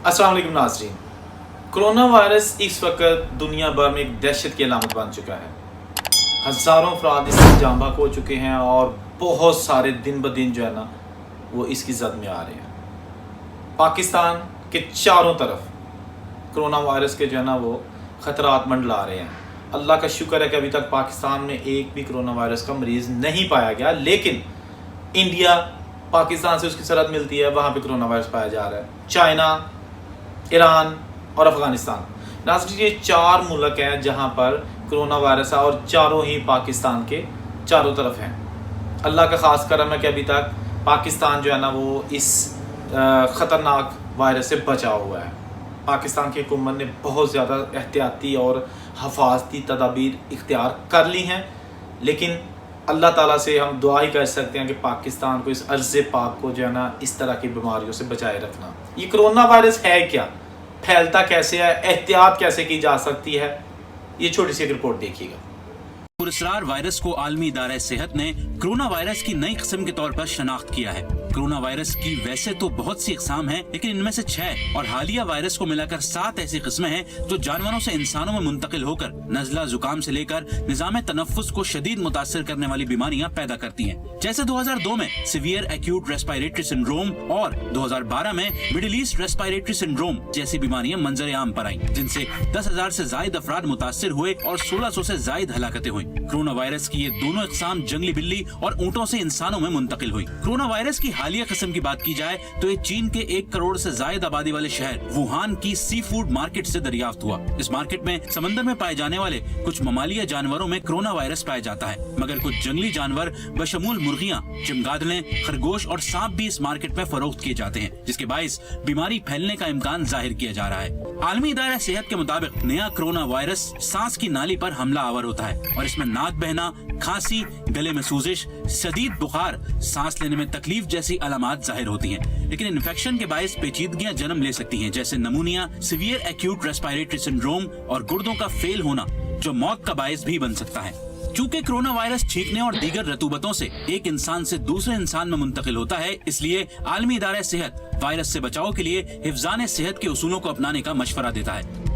अस्सलाम वालेकुम नाज़रीन। कोरोना वायरस इस वक्त दुनिया भर में एक दहशत की अलामत बन चुका है। हज़ारों अफराद इससे जाँ बहक हो चुके हैं और बहुत सारे दिन ब दिन जो है ना वो इसकी जद में आ रहे हैं। पाकिस्तान के चारों तरफ कोरोना वायरस के जो है ना वो ख़तरात मंडला रहे हैं। अल्लाह का शुक्र है कि अभी तक पाकिस्तान में एक भी कोरोना वायरस का मरीज़ नहीं पाया गया, लेकिन इंडिया पाकिस्तान से उसकी सरहद मिलती है, वहाँ पे कोरोना वायरस पाया जा रहा है। चाइना, ईरान और अफ़गानिस्तान, नाज़रीन ये चार मुल्क हैं जहाँ पर कोरोना वायरस है और चारों ही पाकिस्तान के चारों तरफ हैं। अल्लाह का ख़ास करम है कि अभी तक पाकिस्तान जो है ना वो इस ख़तरनाक वायरस से बचा हुआ है। पाकिस्तान की हुकूमत ने बहुत ज़्यादा एहतियाती और हफाजती तदाबीर इख्तियार कर ली हैं, लेकिन अल्लाह ताला से हम दुआ ही कर सकते हैं कि पाकिस्तान को, इस अर्ज़ पाक को जो है ना इस तरह की बीमारियों से बचाए रखना। ये कोरोना वायरस है क्या, फैलता कैसे है, एहतियात कैसे की जा सकती है, ये छोटी सी एक रिपोर्ट देखिएगा। पुरस्कार वायरस को आलमी इदारा सेहत ने कोरोना वायरस की नई किस्म के तौर पर शनाख्त किया है। कोरोना वायरस की वैसे तो बहुत सी इकसाम हैं, लेकिन इनमें से 6 और हालिया वायरस को मिलाकर 7 ऐसी किस्में हैं जो जानवरों से इंसानों में मुंतकिल होकर नज़ला जुकाम से लेकर निज़ाम तनफ्फुस को शदीद मुतासर करने वाली बीमारियां पैदा करती हैं। जैसे 2002 में सीवियर एक्यूट रेस्पिरेटरी सिंड्रोम और 2012 में मिडिल ईस्ट रेस्पिरेटरी सिंड्रोम जैसी बीमारियां मंजर आम पर आईं, जिनसे 10,000 से जायद अफराद मुतासर हुए और 1600 से जायद हलाकतें हुई। कोरोना वायरस की ये दोनों इकसाम जंगली बिल्ली और ऊँटों से इंसानों में मुंतकिल हुई। कोरोना वायरस की हालिया किस्म की बात की जाए तो ये चीन के 1 करोड़ से जायद आबादी वाले शहर वुहान की सी फूड मार्केट से दरियाफ्त हुआ। इस मार्केट में समंदर में पाए जाने वाले कुछ ममालिया जानवरों में कोरोना वायरस पाया जाता है, मगर कुछ जंगली जानवर बशमूल मुर्गियां, चमगादड़ें, खरगोश और सांप भी इस मार्केट में फरोख्त किए जाते हैं, जिसके बाइस बीमारी फैलने का इम्कान जाहिर किया जा रहा है। आलमी इदारा सेहत के मुताबिक नया कोरोना वायरस सांस की नाली पर हमला आवर होता है और इसमें नाक बहना, खांसी, गले में सूजिश, शदीद बुखार, सांस लेने में तकलीफ जैसी अलामात जाहिर होती हैं। लेकिन इन्फेक्शन के बायस पेचीदगियां जन्म ले सकती हैं, जैसे नमूनिया, सीवियर एक्यूट रेस्पिरेटरी सिंड्रोम और गुर्दों का फेल होना, जो मौत का बायस भी बन सकता है। चूंकि कोरोना वायरस छींकने और दीगर रतूबतों से एक इंसान से दूसरे इंसान में मुंतकिल होता है, इसलिए आलमी इदारा सेहत वायरस से बचाव के लिए हिफ्ज़ान सेहत के उसूलों को अपनाने का मशवरा देता है।